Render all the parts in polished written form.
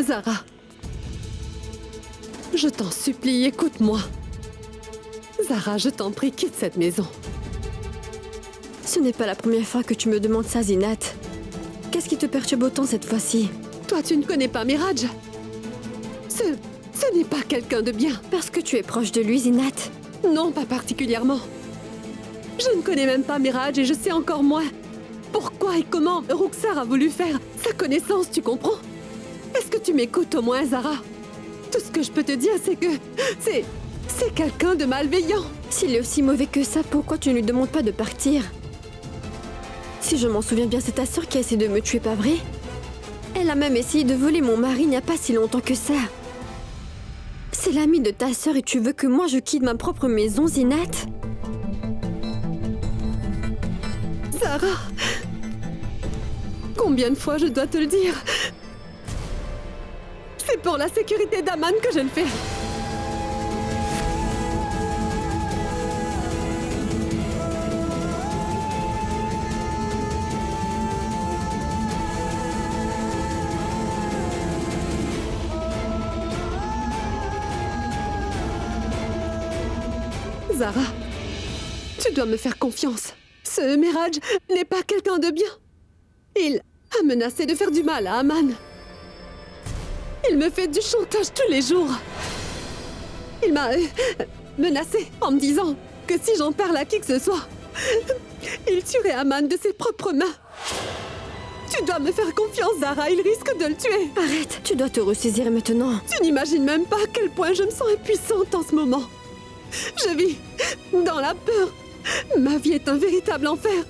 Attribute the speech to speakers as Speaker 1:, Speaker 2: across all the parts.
Speaker 1: Zara, je t'en supplie, écoute-moi. Zara, je t'en prie, quitte cette maison.
Speaker 2: Ce n'est pas la première fois que tu me demandes ça, Zinat. Qu'est-ce qui te perturbe autant cette fois-ci?
Speaker 1: Toi, tu ne connais pas Miraj. Ce n'est pas quelqu'un de bien.
Speaker 2: Parce que tu es proche de lui, Zinat.
Speaker 1: Non, pas particulièrement. Je ne connais même pas Miraj et je sais encore moins pourquoi et comment Rukhsar a voulu faire sa connaissance, tu comprends? Est-ce que tu m'écoutes au moins, Zara? Tout ce que je peux te dire, c'est que c'est quelqu'un de malveillant.
Speaker 2: S'il est aussi mauvais que ça, pourquoi tu ne lui demandes pas de partir? Si je m'en souviens bien, c'est ta sœur qui a essayé de me tuer, pas vrai? Elle a même essayé de voler mon mari il n'y a pas si longtemps que ça. C'est l'amie de ta sœur et tu veux que moi je quitte ma propre maison, Zinat?
Speaker 1: Zara, combien de fois je dois te le dire? C'est pour la sécurité d'Aman que je le fais. Zara, tu dois me faire confiance. Ce Miraj n'est pas quelqu'un de bien. Il a menacé de faire du mal à Aman. Il me fait du chantage tous les jours. Il m'a menacé en me disant que si j'en parle à qui que ce soit, il tuerait Aman de ses propres mains. Tu dois me faire confiance, Zara, il risque de le tuer.
Speaker 2: Arrête, tu dois te ressaisir maintenant.
Speaker 1: Tu n'imagines même pas à quel point je me sens impuissante en ce moment. Je vis dans la peur. Ma vie est un véritable enfer.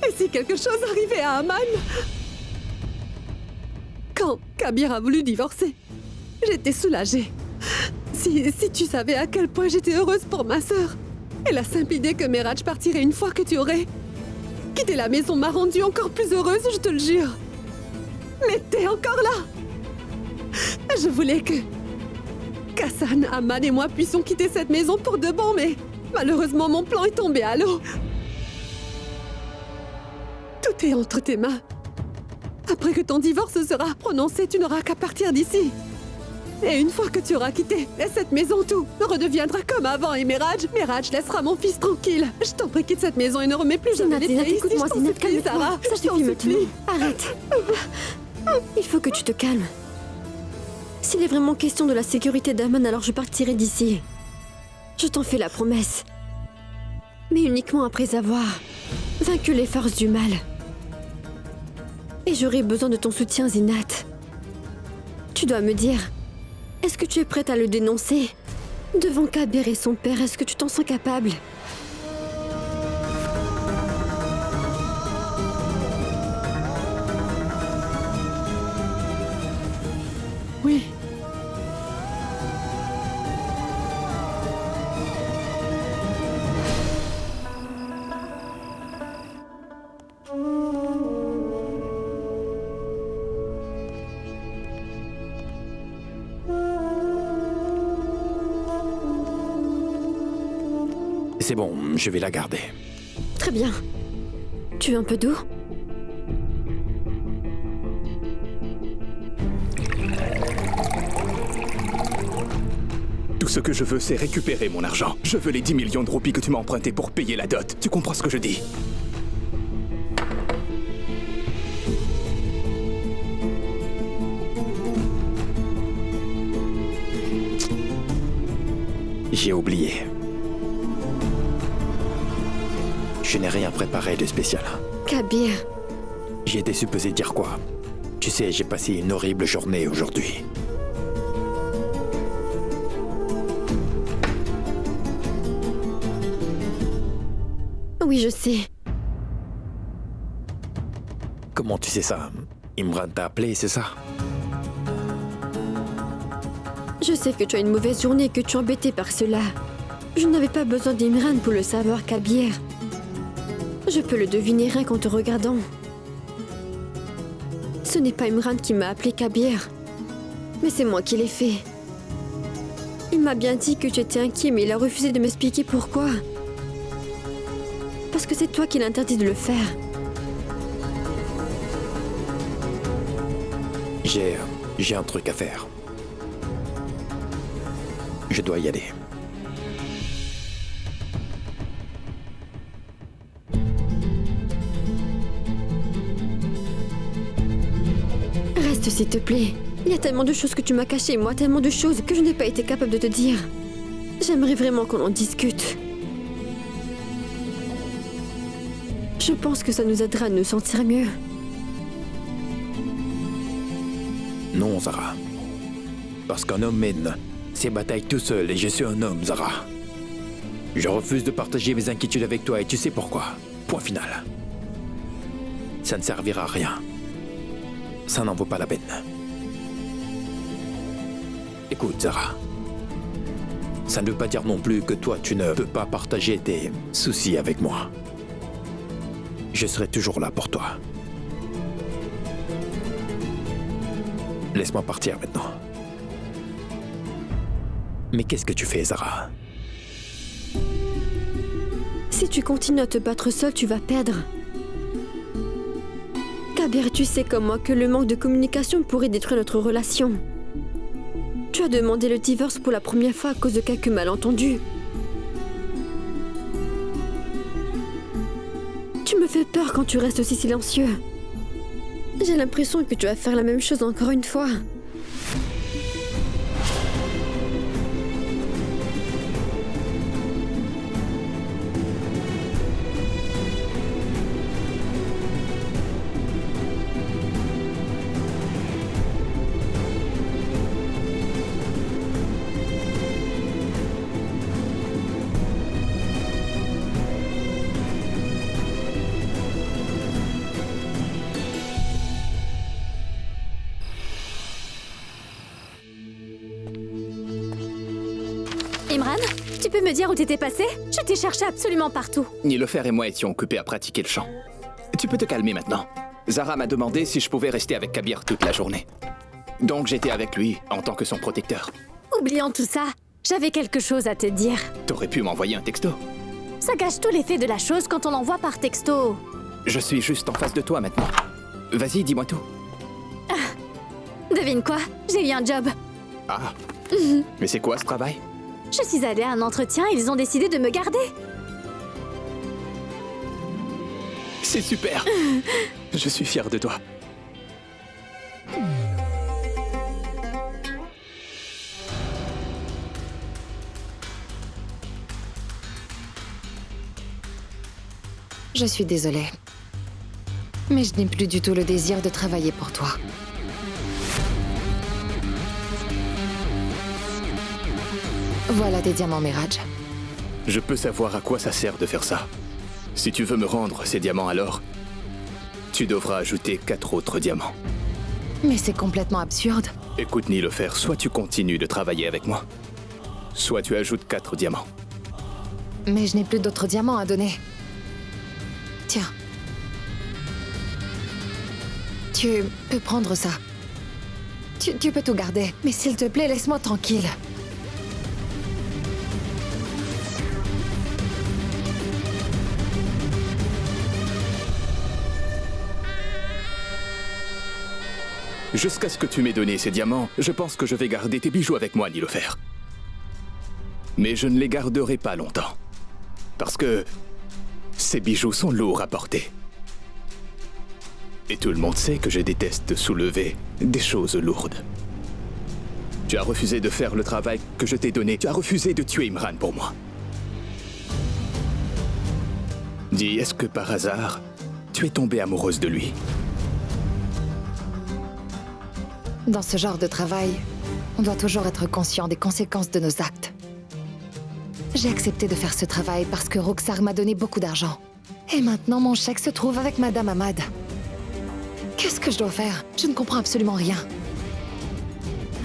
Speaker 1: Et si quelque chose arrivait à Aman? Quand Kabir a voulu divorcer, j'étais soulagée. Si tu savais à quel point j'étais heureuse pour ma sœur. Et la simple idée que Miraj partirait une fois que tu aurais quitté la maison m'a rendue encore plus heureuse, je te le jure. Mais t'es encore là. Je voulais que Hassan, Aman et moi puissions quitter cette maison pour de bon, mais malheureusement mon plan est tombé à l'eau. Tout est entre tes mains. Après que ton divorce sera prononcé, tu n'auras qu'à partir d'ici. Et une fois que tu auras quitté cette maison, tout redeviendra comme avant et Miraj laissera mon fils tranquille. Je t'en prie, quitte cette maison et ne remets plus jamais les pieds ici.
Speaker 2: Écoute-moi, Zinat, calme-toi.
Speaker 1: Zara,
Speaker 2: Ça suffit maintenant. Arrête. Il faut que tu te calmes. S'il est vraiment question de la sécurité d'Aman, alors je partirai d'ici. Je t'en fais la promesse. Mais uniquement après avoir vaincu les forces du mal. Et j'aurai besoin de ton soutien, Zinat. Tu dois me dire, est-ce que tu es prête à le dénoncer? Devant Kabir et son père, est-ce que tu t'en sens capable?
Speaker 1: Oui.
Speaker 3: C'est bon, je vais la garder.
Speaker 2: Très bien. Tu veux un peu d'eau?
Speaker 4: Tout ce que je veux, c'est récupérer mon argent. Je veux les 10 millions de roupies que tu m'as empruntés pour payer la dot. Tu comprends ce que je dis?
Speaker 3: J'ai oublié. Je n'ai rien préparé de spécial.
Speaker 2: Kabir.
Speaker 3: J'y étais supposé dire quoi? Tu sais, j'ai passé une horrible journée aujourd'hui.
Speaker 2: Oui, je sais.
Speaker 3: Comment tu sais ça? Imran t'a appelé, c'est ça?
Speaker 2: Je sais que tu as une mauvaise journée et que tu es embêté par cela. Je n'avais pas besoin d'Imran pour le savoir, Kabir. Je peux le deviner rien qu'en te regardant. Ce n'est pas Imran qui m'a appelé Kabir, mais c'est moi qui l'ai fait. Il m'a bien dit que tu étais inquiet, mais il a refusé de m'expliquer pourquoi. Parce que c'est toi qui l'interdis de le
Speaker 3: J'ai un truc à faire. Je dois y aller.
Speaker 2: Reste s'il te plaît. Il y a tellement de choses que tu m'as cachées, moi, tellement de choses que je n'ai pas été capable de te dire. J'aimerais vraiment qu'on en discute. Je pense que ça nous aidera à nous sentir mieux.
Speaker 3: Non, Zara. Parce qu'un homme mène ses batailles tout seul et je suis un homme, Zara. Je refuse de partager mes inquiétudes avec toi et tu sais pourquoi. Point final. Ça ne servira à rien. Ça n'en vaut pas la peine. Écoute, Zara. Ça ne veut pas dire non plus que toi, tu ne peux pas partager tes soucis avec moi. Je serai toujours là pour toi. Laisse-moi partir maintenant. Mais qu'est-ce que tu fais, Zara?
Speaker 2: Si tu continues à te battre seul, tu vas perdre. Kabir, tu sais comme moi que le manque de communication pourrait détruire notre relation. Tu as demandé le divorce pour la première fois à cause de quelques malentendus. Tu me fais peur quand tu restes aussi silencieux. J'ai l'impression que tu vas faire la même chose encore une fois.
Speaker 5: Imran, tu peux me dire où t'étais passé? Je t'ai cherché absolument partout.
Speaker 4: Nilofer et moi étions occupés à pratiquer le chant. Tu peux te calmer maintenant. Zara m'a demandé si je pouvais rester avec Kabir toute la journée. Donc j'étais avec lui en tant que son protecteur.
Speaker 5: Oublions tout ça. J'avais quelque chose à te dire.
Speaker 4: T'aurais pu m'envoyer un texto.
Speaker 5: Ça gâche tout l'effet de la chose quand on l'envoie par texto.
Speaker 4: Je suis juste en face de toi maintenant. Vas-y, dis-moi tout.
Speaker 5: Devine quoi? J'ai eu un job.
Speaker 4: Ah. Mais c'est quoi ce travail?
Speaker 5: Je suis allée à un entretien et ils ont décidé de me garder.
Speaker 4: C'est super. Je suis fier de toi.
Speaker 6: Je suis désolée. Mais je n'ai plus du tout le désir de travailler pour toi. Voilà tes diamants, Miraj.
Speaker 4: Je peux savoir à quoi ça sert de faire ça. Si tu veux me rendre ces diamants alors, tu devras ajouter 4 autres diamants.
Speaker 6: Mais c'est complètement absurde.
Speaker 4: Écoute Nilofer, soit tu continues de travailler avec moi, soit tu ajoutes 4 diamants.
Speaker 6: Mais je n'ai plus d'autres diamants à donner. Tiens. Tu peux prendre ça. Tu peux tout garder. Mais s'il te plaît, laisse-moi tranquille.
Speaker 4: Jusqu'à ce que tu m'aies donné ces diamants, je pense que je vais garder tes bijoux avec moi, Nilofer. Mais je ne les garderai pas longtemps. Parce que ces bijoux sont lourds à porter. Et tout le monde sait que je déteste soulever des choses lourdes. Tu as refusé de faire le travail que je t'ai donné. Tu as refusé de tuer Imran pour moi. Dis, est-ce que par hasard, tu es tombée amoureuse de lui?
Speaker 6: Dans ce genre de travail, on doit toujours être conscient des conséquences de nos actes. J'ai accepté de faire ce travail parce que Roxar m'a donné beaucoup d'argent. Et maintenant, mon chèque se trouve avec Madame Ahmad. Qu'est-ce que je dois faire? Je ne comprends absolument rien.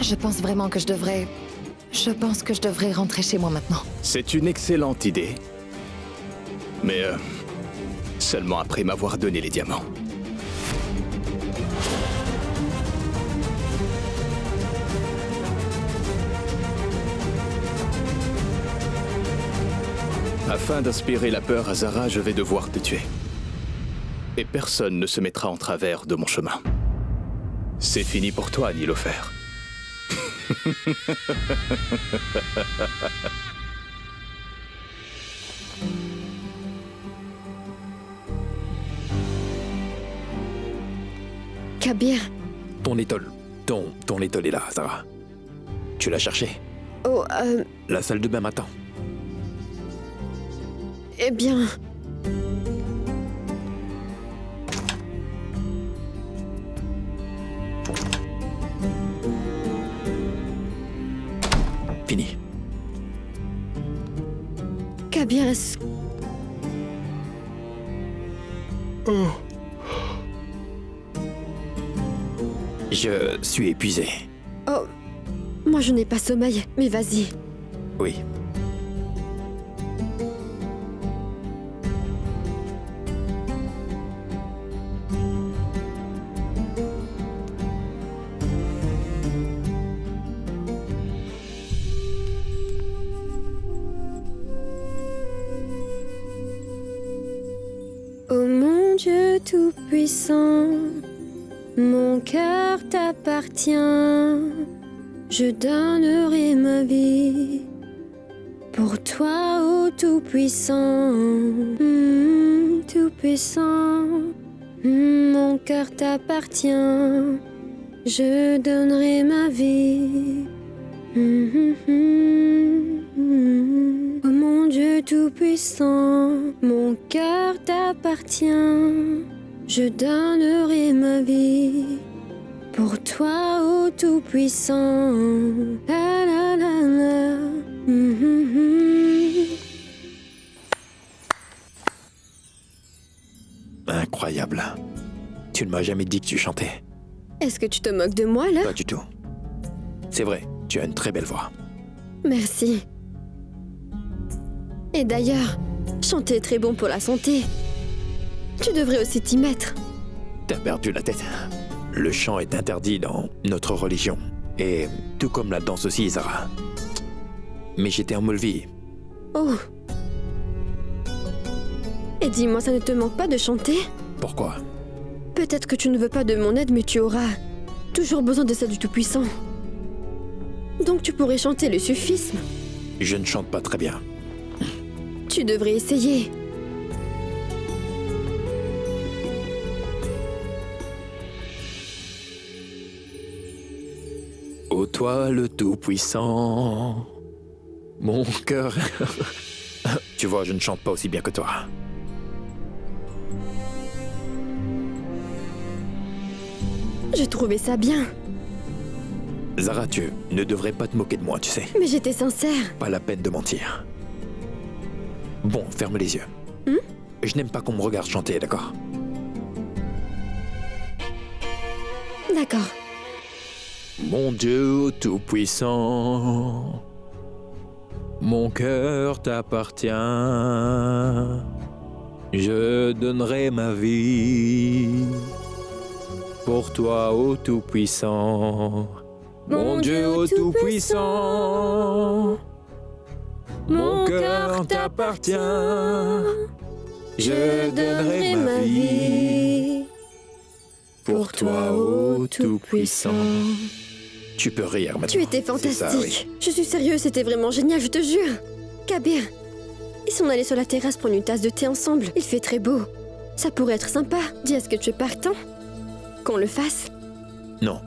Speaker 6: Je pense vraiment que je devrais... Je pense que je devrais rentrer chez moi maintenant.
Speaker 4: C'est une excellente idée. Mais seulement après m'avoir donné les diamants. Afin d'inspirer la peur à Zara, je vais devoir te tuer. Et personne ne se mettra en travers de mon chemin. C'est fini pour toi, Nilofer.
Speaker 2: Kabir.
Speaker 3: Ton étole. Ton étole est là, Zara. Tu l'as cherché.
Speaker 2: Oh,
Speaker 3: La salle de bain m'attend.
Speaker 2: eh bien...
Speaker 3: Fini.
Speaker 2: Kabir, est-ce...
Speaker 3: Je suis épuisé.
Speaker 2: Oh, moi je n'ai pas sommeil, mais vas-y.
Speaker 3: Oui.
Speaker 2: Oh mon Dieu tout-puissant, mon cœur t'appartient, je donnerai ma vie pour toi, ô tout-puissant. Tout-puissant, mon cœur t'appartient, je donnerai ma vie. Oh mon Dieu tout-puissant, mon cœur t'appartient, je donnerai ma vie pour toi, ô tout-puissant. La la la la.
Speaker 3: Incroyable. Tu ne m'as jamais dit que tu chantais.
Speaker 2: Est-ce que tu te moques de moi là?
Speaker 3: Pas du tout. C'est vrai, tu as une très belle voix.
Speaker 2: Merci. Et d'ailleurs, chanter est très bon pour la santé. Tu devrais aussi t'y mettre.
Speaker 3: T'as perdu la tête. Le chant est interdit dans notre religion. Et tout comme la danse aussi, Zara. Mais j'étais en Molvie.
Speaker 2: Oh. Et dis-moi, ça ne te manque pas de chanter?
Speaker 3: Pourquoi?
Speaker 2: Peut-être que tu ne veux pas de mon aide, mais tu auras toujours besoin de celle du Tout-Puissant. Donc tu pourrais chanter le sufisme.
Speaker 3: Je ne chante pas très bien.
Speaker 2: Tu devrais essayer.
Speaker 3: Ô toi le Tout-Puissant, mon cœur... Tu vois, je ne chante pas aussi bien que toi.
Speaker 2: Je trouvais ça bien,
Speaker 3: Zara, tu ne devrais pas te moquer de moi, tu sais.
Speaker 2: mais j'étais sincère.
Speaker 3: Pas la peine de mentir. Bon, ferme les yeux. Je n'aime pas qu'on me regarde chanter, d'accord?
Speaker 2: D'accord.
Speaker 3: Mon Dieu tout-puissant, mon cœur t'appartient. Je donnerai ma vie pour toi, ô tout-puissant. Mon Dieu ô tout-puissant, mon cœur t'appartient. Je donnerai ma vie pour toi, ô tout-puissant. Tu peux rire maintenant.
Speaker 2: Tu étais
Speaker 3: C'est
Speaker 2: fantastique.
Speaker 3: ça, oui.
Speaker 2: Je suis sérieuse, c'était vraiment génial, je te jure. Kabir, ils sont allés sur la terrasse prendre une tasse de thé ensemble. Il fait très beau. Ça pourrait être sympa. Dis, est-ce que tu es partant? Qu'on le fasse?
Speaker 3: Non.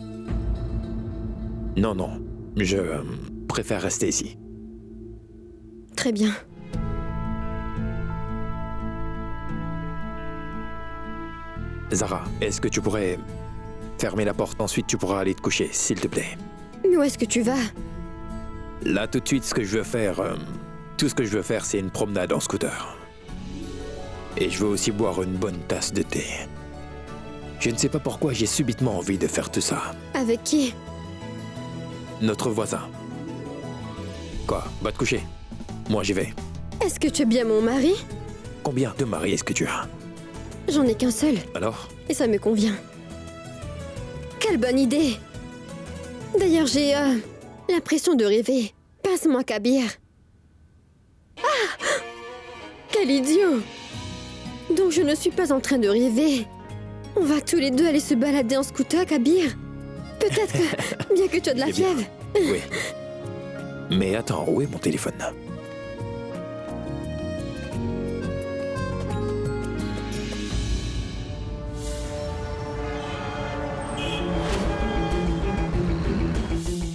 Speaker 3: Non, non. Je préfère rester ici.
Speaker 2: Très bien.
Speaker 3: Zara, est-ce que tu pourrais fermer la porte? Ensuite, tu pourras aller te coucher, s'il te plaît.
Speaker 2: Mais où est-ce que tu vas?
Speaker 3: Là, tout de suite, ce que je veux faire... tout ce que je veux faire, c'est une promenade en scooter. Et je veux aussi boire une bonne tasse de thé. Je ne sais pas pourquoi j'ai subitement envie de faire tout ça.
Speaker 2: Avec qui?
Speaker 3: Notre voisin. Quoi? Va te coucher. Moi, j'y vais.
Speaker 2: Est-ce que tu es bien mon mari?
Speaker 3: Combien de maris est-ce que tu as?
Speaker 2: J'en ai qu'un seul,
Speaker 3: Alors?
Speaker 2: et ça me convient. Quelle bonne idée! D'ailleurs, j'ai l'impression de rêver. Pince-moi, Kabir. Ah! Quel idiot! Donc je ne suis pas en train de rêver. On va tous les deux aller se balader en scooter, Kabir. Peut-être que, bien que tu as de la
Speaker 3: Eh bien.
Speaker 2: fièvre,
Speaker 3: Oui. Mais attends, où est mon téléphone?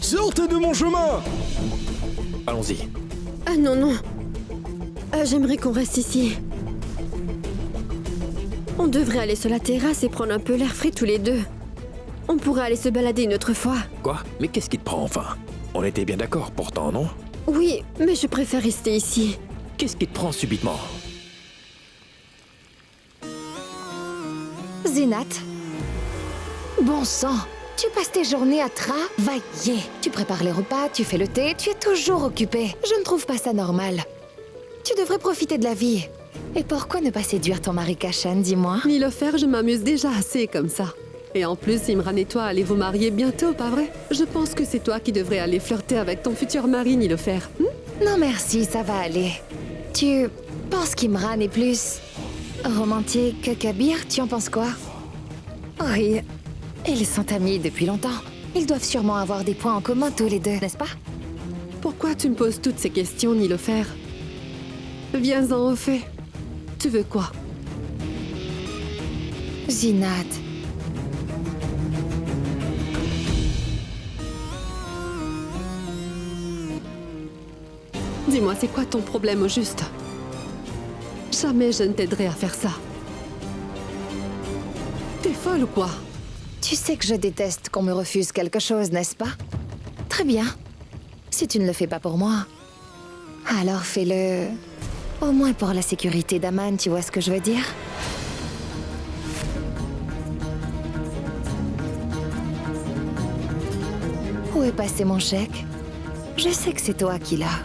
Speaker 7: Sortez de mon chemin!
Speaker 3: Allons-y.
Speaker 2: Ah non, non. J'aimerais qu'on reste ici. On devrait aller sur la terrasse et prendre un peu l'air frais tous les deux. On pourrait aller se balader une autre fois.
Speaker 3: Quoi? Mais qu'est-ce qui te prend enfin? On était bien d'accord pourtant, non?
Speaker 2: Oui, mais je préfère rester ici.
Speaker 3: Qu'est-ce qui te prend subitement?
Speaker 6: Zénat. Bon sang, tu passes tes journées à travailler. Tu prépares les repas, tu fais le thé, tu es toujours occupé. Je ne trouve pas ça normal. Tu devrais profiter de la vie. Et pourquoi ne pas séduire ton mari Kashan, dis-moi?
Speaker 1: Nilofer, je m'amuse déjà assez comme ça. Et en plus, Imran et toi allez vous marier bientôt, pas vrai? Je pense que c'est toi qui devrais aller flirter avec ton futur mari, Nilofer.
Speaker 6: Non merci, ça va aller. Tu penses qu'Imran est plus romantique que Kabir? Tu en penses quoi? Oui, ils sont amis depuis longtemps. Ils doivent sûrement avoir des points en commun tous les deux, n'est-ce pas?
Speaker 1: Pourquoi tu me poses toutes ces questions, Nilofer? Viens-en au fait. Tu veux quoi?
Speaker 6: Zinat.
Speaker 1: Dis-moi, c'est quoi ton problème au juste? Jamais je ne t'aiderai à faire ça. T'es folle ou quoi?
Speaker 6: Tu sais que je déteste qu'on me refuse quelque chose, n'est-ce pas? Très bien. Si tu ne le fais pas pour moi, alors fais-le au moins pour la sécurité d'Aman, tu vois ce que je veux dire? Où est passé mon chèque? Je sais que c'est toi qui l'as.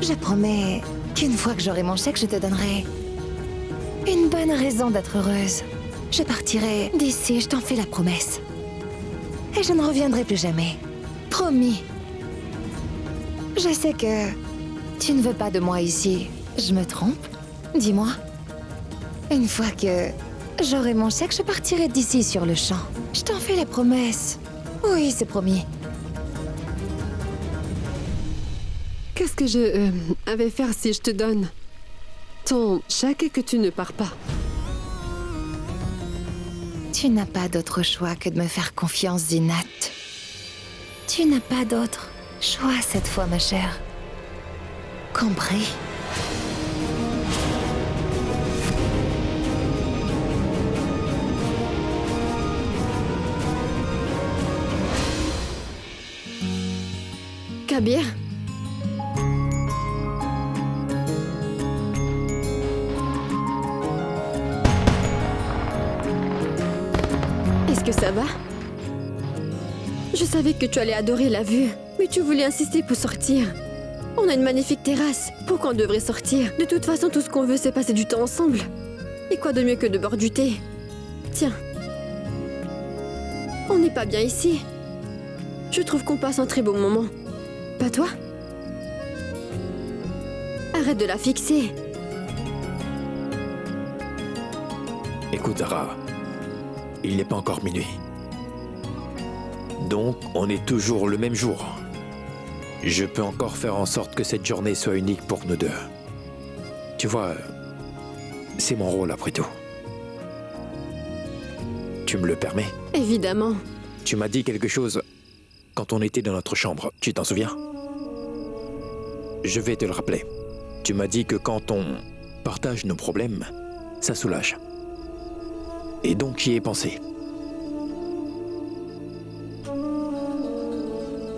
Speaker 6: Je promets qu'une fois que j'aurai mon chèque, je te donnerai une bonne raison d'être heureuse. Je partirai d'ici, je t'en fais la promesse. Et je ne reviendrai plus jamais. Promis. Je sais que tu ne veux pas de moi ici. Je me trompe? Dis-moi. Une fois que j'aurai mon chèque, je partirai d'ici sur le champ. Je t'en fais la promesse. Oui, c'est promis.
Speaker 1: Qu'est-ce que je vais faire si je te donne ton chèque et que tu ne pars pas?
Speaker 6: Tu n'as pas d'autre choix que de me faire confiance, Zinat. Tu n'as pas d'autre choix cette fois, ma chère. Compris?
Speaker 2: Kabir? Est-ce que ça va? Je savais que tu allais adorer la vue, mais tu voulais insister pour sortir. On a une magnifique terrasse. Pourquoi on devrait sortir? De toute façon, tout ce qu'on veut, c'est passer du temps ensemble. Et quoi de mieux que de boire du thé? Tiens. On n'est pas bien ici. Je trouve qu'on passe un très beau moment. Pas toi? Arrête de la fixer.
Speaker 3: Écoute, Zara, il n'est pas encore minuit. Donc, on est toujours le même jour. Je peux encore faire en sorte que cette journée soit unique pour nous deux. Tu vois, c'est mon rôle après tout. Tu me le permets?
Speaker 2: Évidemment.
Speaker 3: Tu m'as dit quelque chose quand on était dans notre chambre. Tu t'en souviens? Je vais te le rappeler. Tu m'as dit que quand on partage nos problèmes, ça soulage. Et donc j'y ai pensé.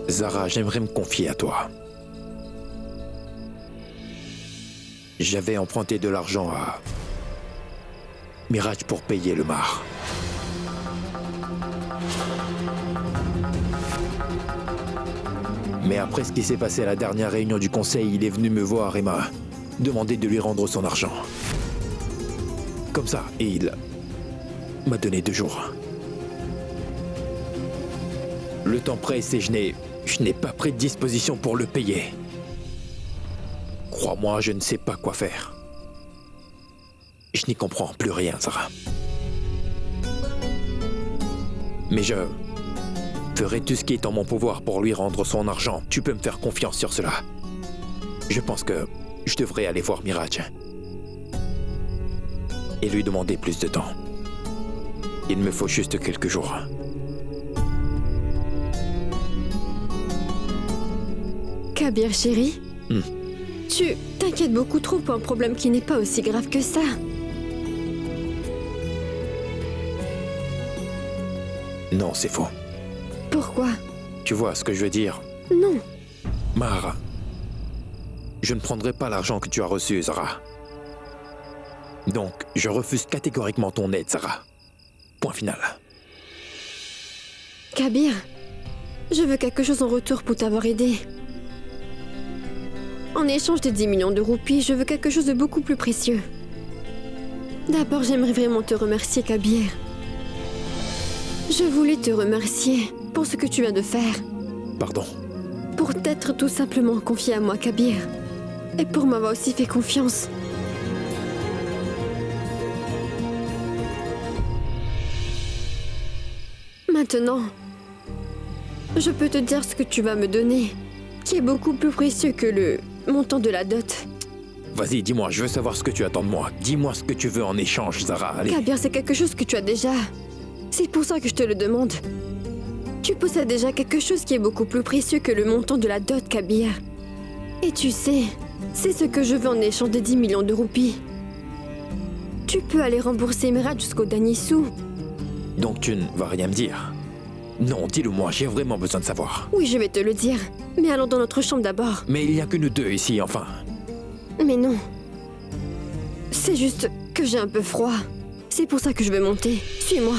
Speaker 3: Zara, j'aimerais me confier à toi. J'avais emprunté de l'argent à Miraj pour payer le mar. Mais après ce qui s'est passé à la dernière réunion du conseil, il est venu me voir et m'a demandé de lui rendre son argent. Comme ça, et il m'a donné 2 jours. Le temps presse et je n'ai pas pris de disposition pour le payer. Crois-moi, je ne sais pas quoi faire. Je n'y comprends plus rien, Zara. Mais ferai tout ce qui est en mon pouvoir pour lui rendre son argent. Tu peux me faire confiance sur cela. Je pense que je devrais aller voir Miraj et lui demander plus de temps. Il me faut juste quelques jours.
Speaker 2: Kabir, chéri, tu t'inquiètes beaucoup trop pour un problème qui n'est pas aussi grave que ça.
Speaker 3: Non, c'est faux.
Speaker 2: Pourquoi?
Speaker 3: Tu vois ce que je veux dire?
Speaker 2: Non.
Speaker 3: Mahar, je ne prendrai pas l'argent que tu as reçu, Zara. Donc, je refuse catégoriquement ton aide, Zara. Point final.
Speaker 2: Kabir, je veux quelque chose en retour pour t'avoir aidé. En échange des 10 millions de roupies, je veux quelque chose de beaucoup plus précieux. D'abord, j'aimerais vraiment te remercier, Kabir. Je voulais te remercier pour ce que tu viens de faire.
Speaker 3: Pardon.
Speaker 2: Pour t'être tout simplement confié à moi, Kabir. Et pour m'avoir aussi fait confiance. Maintenant, je peux te dire ce que tu vas me donner, qui est beaucoup plus précieux que le montant de la dot.
Speaker 3: Vas-y, dis-moi, je veux savoir ce que tu attends de moi. Dis-moi ce que tu veux en échange, Zara, allez.
Speaker 2: Kabir, c'est quelque chose que tu as déjà. C'est pour ça que je te le demande. Tu possèdes déjà quelque chose qui est beaucoup plus précieux que le montant de la dot, Kabir. Et tu sais, c'est ce que je veux en échange de 10 millions de roupies. Tu peux aller rembourser Miraj jusqu'au dernier sou.
Speaker 3: Donc tu ne vas rien me dire? Non, dis-le-moi, j'ai vraiment besoin de savoir.
Speaker 2: Oui, je vais te le dire. Mais allons dans notre chambre d'abord.
Speaker 3: Mais il n'y a que nous deux ici, enfin.
Speaker 2: Mais non. C'est juste que j'ai un peu froid. C'est pour ça que je veux monter. Suis-moi.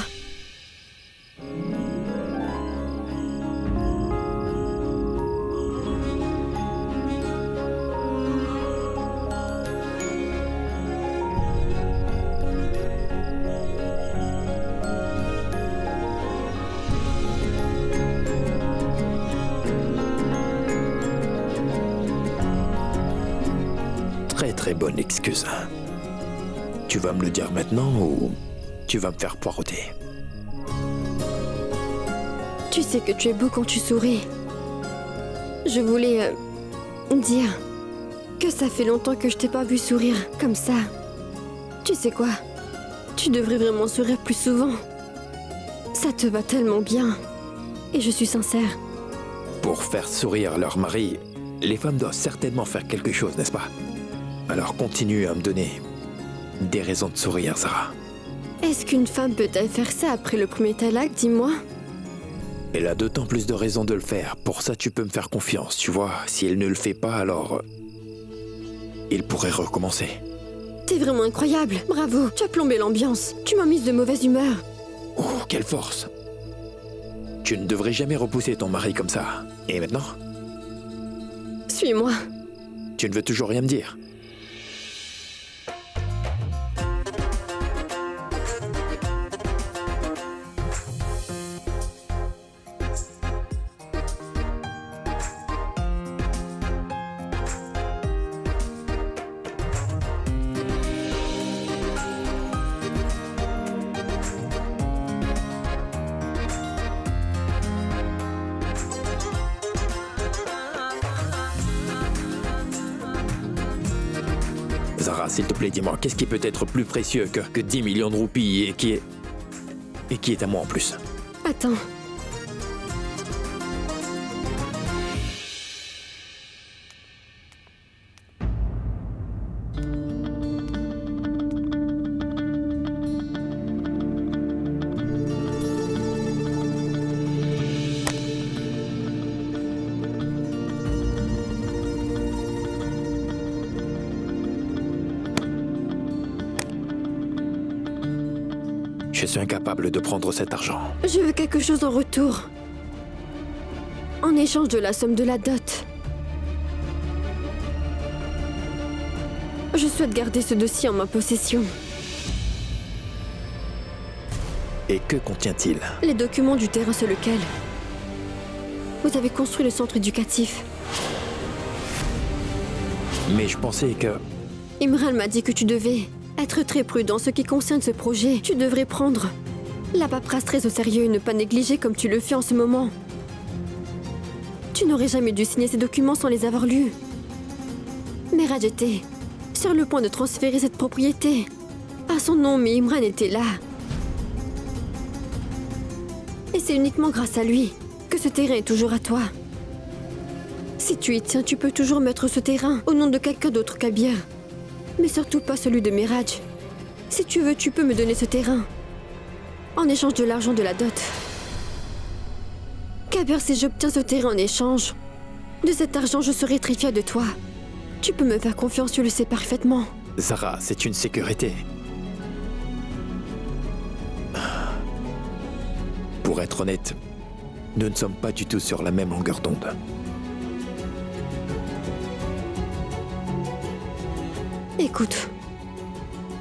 Speaker 3: Très bonne excuse. Tu vas me le dire maintenant ou tu vas me faire poireauter?
Speaker 2: Tu sais que tu es beau quand tu souris. Je voulais dire que ça fait longtemps que je t'ai pas vu sourire comme ça. Tu sais quoi? Tu devrais vraiment sourire plus souvent. Ça te va tellement bien. Et je suis sincère.
Speaker 3: Pour faire sourire leur mari, les femmes doivent certainement faire quelque chose, n'est-ce pas? Alors continue à me donner des raisons de sourire, Zara.
Speaker 2: Est-ce qu'une femme peut-elle faire ça après le premier talak, dis-moi?
Speaker 3: Elle a d'autant plus de raisons de le faire. Pour ça, tu peux me faire confiance, tu vois. Si elle ne le fait pas, alors... il pourrait recommencer.
Speaker 2: T'es vraiment incroyable. Bravo, tu as plombé l'ambiance. Tu m'as mise de mauvaise humeur.
Speaker 3: Oh, quelle force! Tu ne devrais jamais repousser ton mari comme ça. Et maintenant?
Speaker 2: Suis-moi.
Speaker 3: Tu ne veux toujours rien me dire? Zara, s'il te plaît, dis-moi, qu'est-ce qui peut être plus précieux que 10 millions de roupies et qui est à moi en plus?
Speaker 2: Attends.
Speaker 3: Je suis incapable de prendre cet argent.
Speaker 2: Je veux quelque chose en retour. En échange de la somme de la dot. Je souhaite garder ce dossier en ma possession.
Speaker 3: Et que contient-il?
Speaker 2: Les documents du terrain sur lequel vous avez construit le centre éducatif.
Speaker 3: Mais je pensais que...
Speaker 2: Imran m'a dit que tu devais être très prudent en ce qui concerne ce projet. Tu devrais prendre la paperasse très au sérieux et ne pas négliger comme tu le fais en ce moment. Tu n'aurais jamais dû signer ces documents sans les avoir lus. Mehraj était sur le point de transférer cette propriété à son nom, mais Imran était là. Et c'est uniquement grâce à lui que ce terrain est toujours à toi. Si tu y tiens, tu peux toujours mettre ce terrain au nom de quelqu'un d'autre qu'Abir. Mais surtout pas celui de Mehraj. Si tu veux, tu peux me donner ce terrain. En échange de l'argent de la dot. Kabir, si j'obtiens ce terrain en échange de cet argent, je serai très fière de toi. Tu peux me faire confiance, tu le sais parfaitement.
Speaker 3: Zara, c'est une sécurité. Pour être honnête, nous ne sommes pas du tout sur la même longueur d'onde.
Speaker 2: Écoute,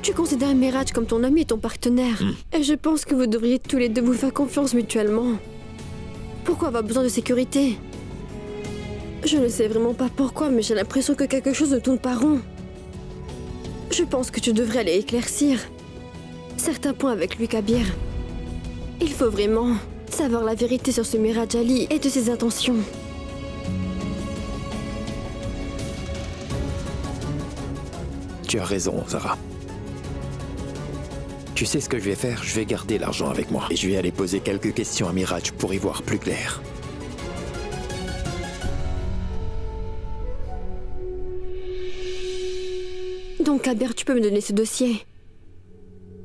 Speaker 2: tu considères Mehraj comme ton ami et ton partenaire. Et je pense que vous devriez tous les deux vous faire confiance mutuellement. Pourquoi avoir besoin de sécurité? Je ne sais vraiment pas pourquoi, mais j'ai l'impression que quelque chose ne tourne pas rond. Je pense que tu devrais aller éclaircir certains points avec lui, Kabir. Il faut vraiment savoir la vérité sur ce Mehraj Ali et de ses intentions.
Speaker 3: Tu as raison, Zara. Tu sais ce que je vais faire? Je vais garder l'argent avec moi. Et je vais aller poser quelques questions à Mehraj pour y voir plus clair.
Speaker 2: Donc, Kabir, tu peux me donner ce dossier.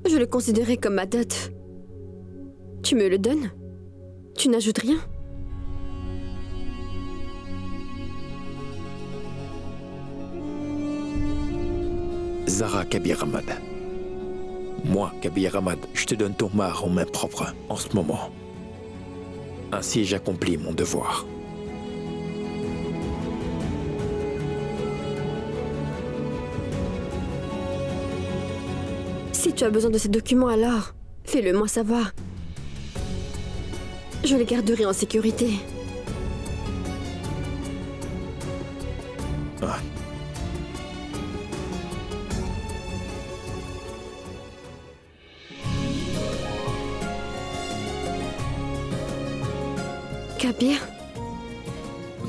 Speaker 2: Je le considérais comme ma dot. Tu me le donnes? Tu n'ajoutes rien?
Speaker 3: Zara Kabir Ahmad. Moi, Kabir Ahmad, je te donne ton mar en main propre, en ce moment. Ainsi, j'accomplis mon devoir.
Speaker 2: Si tu as besoin de ces documents, alors fais-le moi savoir. Je les garderai en sécurité.
Speaker 3: Ouais.
Speaker 2: Kabir,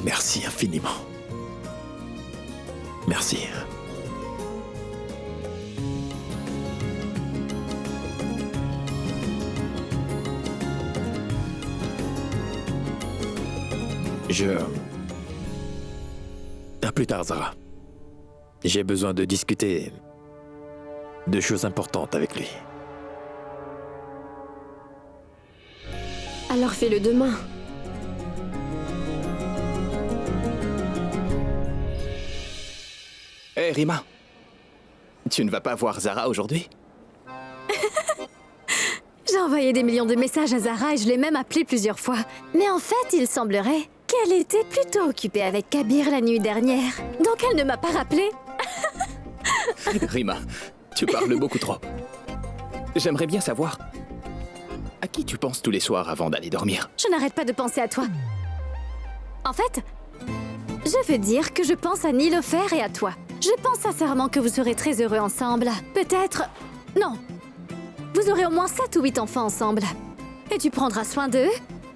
Speaker 3: Merci infiniment. Merci. À plus tard, Zara. J'ai besoin de discuter de choses importantes avec lui.
Speaker 2: alors fais-le demain.
Speaker 4: Hé, Rima. Tu ne vas pas voir Zara aujourd'hui?
Speaker 5: J'ai envoyé des millions de messages à Zara et je l'ai même appelée plusieurs fois. Mais en fait, il semblerait qu'elle était plutôt occupée avec Kabir la nuit dernière. Donc elle ne m'a pas rappelé.
Speaker 4: Rima, tu parles beaucoup trop. J'aimerais bien savoir à qui tu penses tous les soirs avant d'aller dormir.
Speaker 5: Je n'arrête pas de penser à toi. En fait, je veux dire que je pense à Nilofer et à toi. Je pense sincèrement que vous serez très heureux ensemble. Peut-être... Non. Vous aurez au moins 7 ou 8 enfants ensemble. Et tu prendras soin d'eux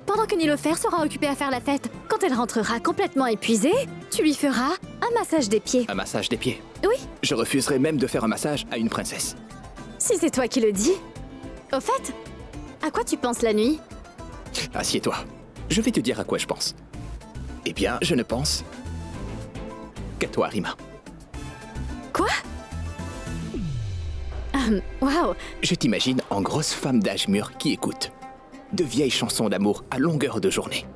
Speaker 5: pendant que Nilofer sera occupée à faire la fête. Quand elle rentrera complètement épuisée, tu lui feras un massage des pieds.
Speaker 4: Un massage des pieds?
Speaker 5: Oui,
Speaker 4: Je refuserais même de faire un massage à une princesse.
Speaker 5: si c'est toi qui le dis. Au fait, à quoi tu penses la nuit?
Speaker 4: Assieds-toi. Je vais te dire à quoi je pense. Eh bien, je ne pense qu'à toi, Rima.
Speaker 5: Quoi? Waouh.
Speaker 4: Je t'imagine en grosse femme d'âge mûr qui écoute de vieilles chansons d'amour à longueur de journée.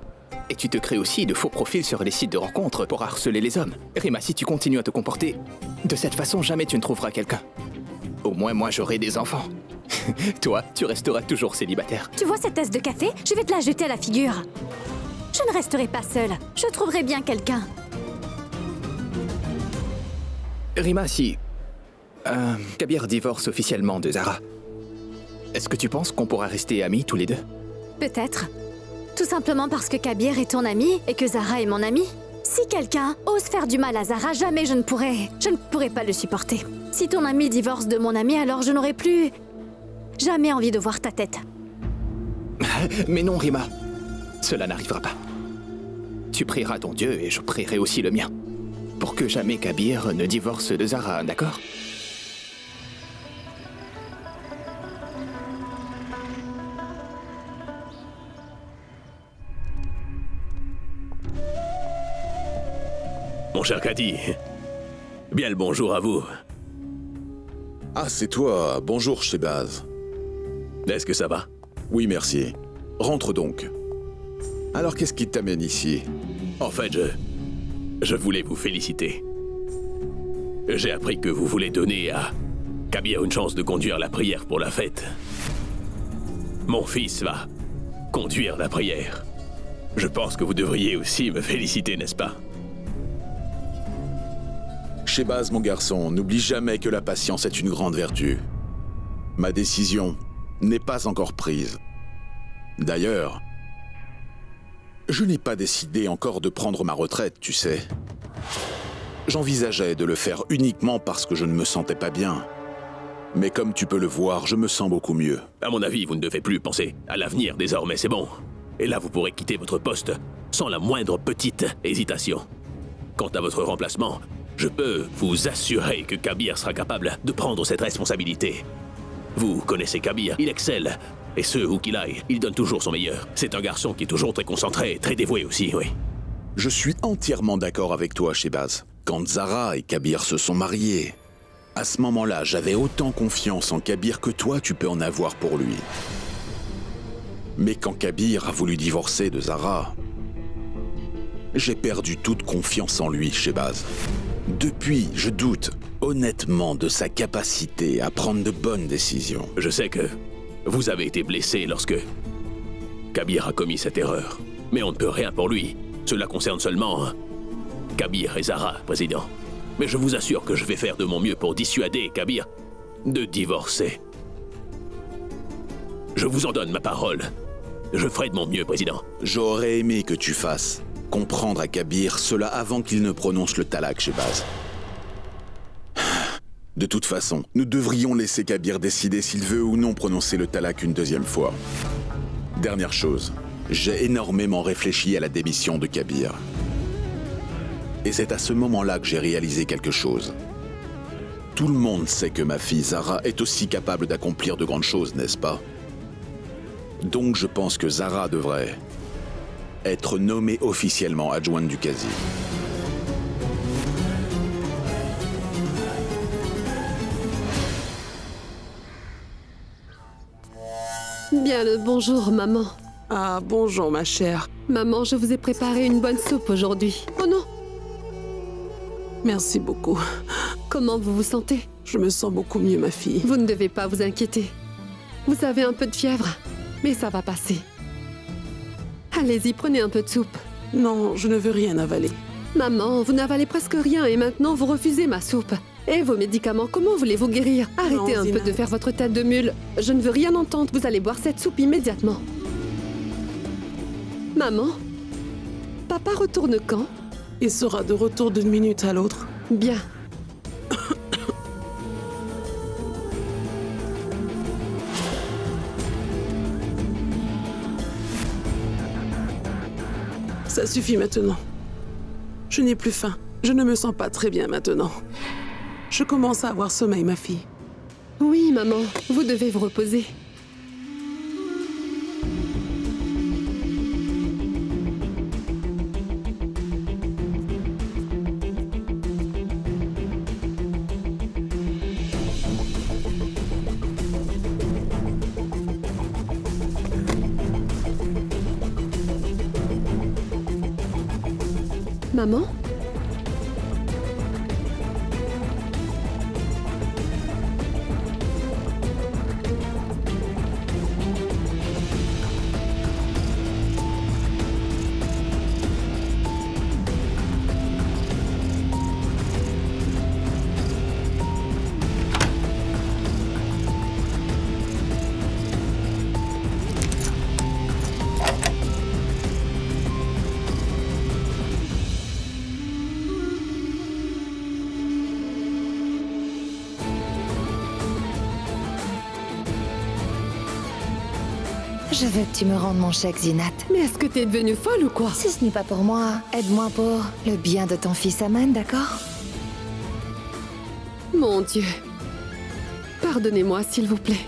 Speaker 4: Et tu te crées aussi de faux profils sur les sites de rencontres pour harceler les hommes. Rima, si tu continues à te comporter de cette façon, jamais tu ne trouveras quelqu'un. Au moins, moi, j'aurai des enfants. Toi, tu resteras toujours célibataire.
Speaker 5: Tu vois cette tasse de café? Je vais te la jeter à la figure. Je ne resterai pas seule. Je trouverai bien quelqu'un.
Speaker 4: Rima, si Kabir divorce officiellement de Zara, est-ce que tu penses qu'on pourra rester amis tous les deux?
Speaker 5: Peut-être. Tout simplement parce que Kabir est ton ami et que Zara est mon amie. Si quelqu'un ose faire du mal à Zara, jamais je ne pourrai pas le supporter. Si ton ami divorce de mon ami, alors je n'aurai plus jamais envie de voir ta tête.
Speaker 4: Mais non, Rima. Cela n'arrivera pas. Tu prieras ton Dieu et je prierai aussi le mien. Pour que jamais Kabir ne divorce de Zara, d'accord?
Speaker 7: Mon cher Cathy, bien le bonjour à vous.
Speaker 8: Ah, c'est toi. Bonjour, Shehbaz.
Speaker 7: Est-ce que ça va?
Speaker 8: Oui, merci. Rentre donc. Alors, qu'est-ce qui t'amène ici?
Speaker 7: En fait, je voulais vous féliciter. J'ai appris que vous voulez donner à Kabir une chance de conduire la prière pour la fête. Mon fils va conduire la prière. Je pense que vous devriez aussi me féliciter, n'est-ce pas?
Speaker 8: Shehbaz, mon garçon, n'oublie jamais que la patience est une grande vertu. Ma décision n'est pas encore prise. D'ailleurs, je n'ai pas décidé encore de prendre ma retraite, tu sais. J'envisageais de le faire uniquement parce que je ne me sentais pas bien. Mais comme tu peux le voir, je me sens beaucoup mieux.
Speaker 7: À mon avis, vous ne devez plus penser à l'avenir désormais, c'est bon. Et là, vous pourrez quitter votre poste sans la moindre petite hésitation. Quant à votre remplacement, je peux vous assurer que Kabir sera capable de prendre cette responsabilité. Vous connaissez Kabir, il excelle. Et ce, où qu'il aille, il donne toujours son meilleur. C'est un garçon qui est toujours très concentré, très dévoué aussi, oui.
Speaker 8: Je suis entièrement d'accord avec toi, Shehbaz. Quand Zara et Kabir se sont mariés, à ce moment-là, j'avais autant confiance en Kabir que toi, tu peux en avoir pour lui. Mais quand Kabir a voulu divorcer de Zara, j'ai perdu toute confiance en lui, Shehbaz. Depuis, je doute honnêtement de sa capacité à prendre de bonnes décisions.
Speaker 7: Je sais que vous avez été blessé lorsque Kabir a commis cette erreur. Mais on ne peut rien pour lui. Cela concerne seulement Kabir et Zara, président. Mais je vous assure que je vais faire de mon mieux pour dissuader Kabir de divorcer. Je vous en donne ma parole. Je ferai de mon mieux, président.
Speaker 8: J'aurais aimé que tu fasses comprendre à Kabir cela avant qu'il ne prononce le talak, Shehbaz. De toute façon, nous devrions laisser Kabir décider s'il veut ou non prononcer le talak une deuxième fois. Dernière chose, j'ai énormément réfléchi à la démission de Kabir. Et c'est à ce moment-là que j'ai réalisé quelque chose. Tout le monde sait que ma fille Zara est aussi capable d'accomplir de grandes choses, n'est-ce pas? Donc je pense que Zara devrait être nommée officiellement adjointe du casier.
Speaker 1: Bien le bonjour, maman.
Speaker 9: Ah, bonjour, ma chère.
Speaker 1: Maman, je vous ai préparé une bonne soupe aujourd'hui. Oh non!
Speaker 9: Merci beaucoup.
Speaker 1: Comment vous vous sentez?
Speaker 9: Je me sens beaucoup mieux, ma fille.
Speaker 1: Vous ne devez pas vous inquiéter. Vous avez un peu de fièvre, mais ça va passer. Allez-y, prenez un peu de soupe.
Speaker 9: Non, je ne veux rien avaler.
Speaker 1: Maman, vous n'avalez presque rien et maintenant vous refusez ma soupe. Et vos médicaments, comment voulez-vous guérir? Arrêtez
Speaker 9: Non,
Speaker 1: un
Speaker 9: Zina.
Speaker 1: peu de faire votre tête de mule. Je ne veux rien entendre, vous allez boire cette soupe immédiatement. Maman? Papa retourne quand?
Speaker 9: Il sera de retour d'une minute à l'autre.
Speaker 1: Bien.
Speaker 9: Ça suffit maintenant. Je n'ai plus faim. Je ne me sens pas très bien maintenant. Je commence à avoir sommeil, ma fille.
Speaker 1: Oui, maman, vous devez vous reposer. Maman?
Speaker 6: Je veux que tu me rendes mon chèque, Zinat.
Speaker 1: Mais est-ce que t'es devenue folle ou quoi?
Speaker 6: Si ce n'est pas pour moi, aide-moi pour le bien de ton fils Aman, d'accord?
Speaker 1: Mon Dieu. Pardonnez-moi, s'il vous plaît.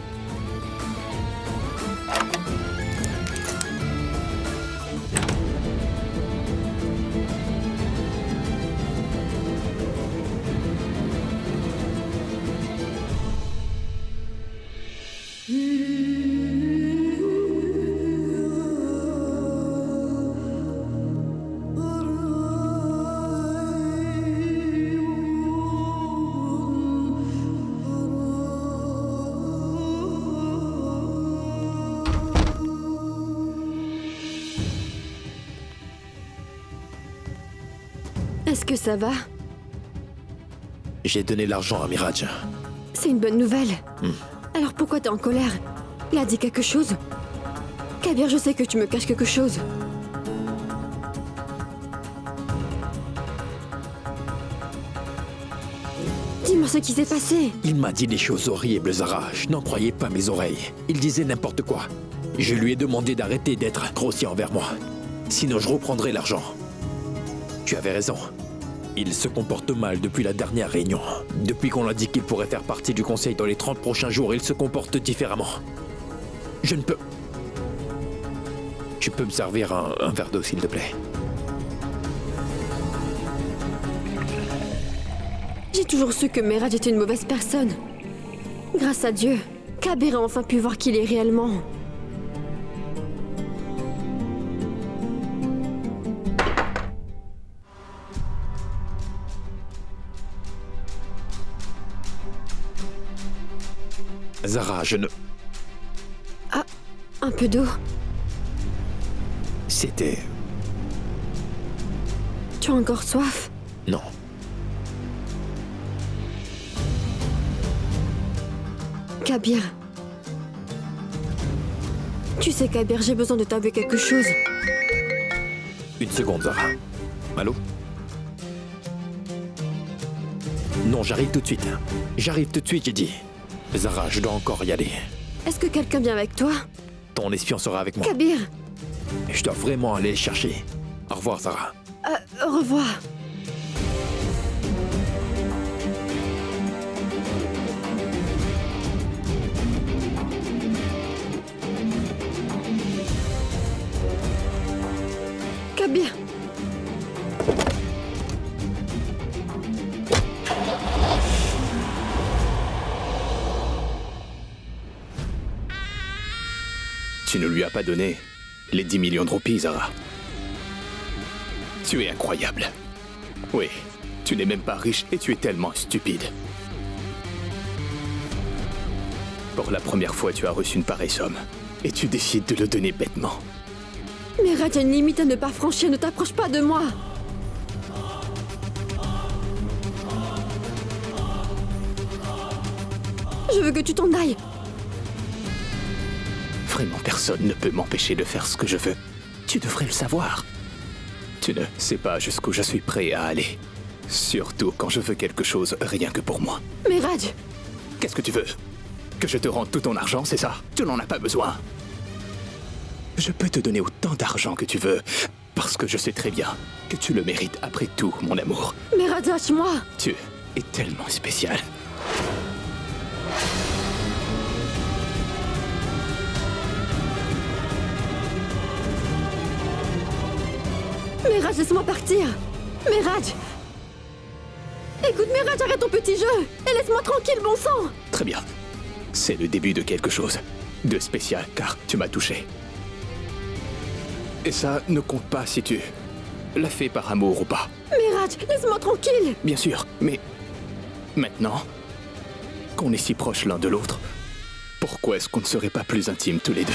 Speaker 1: Est-ce que ça va?
Speaker 3: J'ai donné l'argent à Miraj.
Speaker 2: C'est une bonne nouvelle. Alors pourquoi t'es en colère? Il a dit quelque chose? Kabir, je sais que tu me caches quelque chose. Dis-moi ce qui s'est passé.
Speaker 3: Il m'a dit des choses horribles, Zara. Je n'en croyais pas mes oreilles. Il disait n'importe quoi. Je lui ai demandé d'arrêter d'être grossier envers moi. Sinon, je reprendrai l'argent. Tu avais raison. Il se comporte mal depuis la dernière réunion. Depuis qu'on a dit qu'il pourrait faire partie du conseil dans les 30 prochains jours, il se comporte différemment. Je ne peux... Tu peux me servir un verre d'eau, s'il te plaît?
Speaker 2: J'ai toujours su que Meraj était une mauvaise personne. Grâce à Dieu, Kabir a enfin pu voir qui il est réellement.
Speaker 3: Zara, je ne...
Speaker 2: Ah, un peu d'eau.
Speaker 3: C'était...
Speaker 2: Tu as encore soif?
Speaker 3: Non.
Speaker 2: Kabir. Tu sais, Kabir, j'ai besoin de t'avouer quelque chose.
Speaker 3: Une seconde, Zara. Allô? Non, j'arrive tout de suite. J'arrive tout de suite, j'ai dit. Zara, je dois encore y aller.
Speaker 2: Est-ce que quelqu'un vient avec toi?
Speaker 3: Ton espion sera avec moi.
Speaker 2: Kabir!
Speaker 3: Je dois vraiment aller le chercher. Au revoir, Zara.
Speaker 2: Au revoir. Kabir!
Speaker 4: Tu ne lui as pas donné les 10 millions de roupies, Zara. Tu es incroyable. Oui, tu n'es même pas riche et tu es tellement stupide. Pour la première fois, tu as reçu une pareille somme. Et tu décides de le donner bêtement.
Speaker 2: Meraj a une limite à ne pas franchir, ne t'approche pas de moi! Je veux que tu t'en ailles!
Speaker 4: Vraiment, personne ne peut m'empêcher de faire ce que je veux. Tu devrais le savoir. Tu ne sais pas jusqu'où je suis prêt à aller. Surtout quand je veux quelque chose rien que pour moi.
Speaker 2: Meraj!
Speaker 4: Qu'est-ce que tu veux? Que je te rende tout ton argent, c'est ça? Tu n'en as pas besoin. Je peux te donner autant d'argent que tu veux, parce que je sais très bien que tu le mérites après tout, mon amour.
Speaker 2: Meraj, lâche-moi!
Speaker 4: Tu es tellement spécial.
Speaker 2: Meraj, laisse-moi partir! Meraj! Écoute, Meraj, arrête ton petit jeu! Et laisse-moi tranquille, bon sang!
Speaker 4: Très bien. C'est le début de quelque chose de spécial, car tu m'as touché. Et ça ne compte pas si tu l'as fait par amour ou pas.
Speaker 2: Meraj, laisse-moi tranquille!
Speaker 4: Bien sûr, mais maintenant qu'on est si proches l'un de l'autre, pourquoi est-ce qu'on ne serait pas plus intimes tous les deux?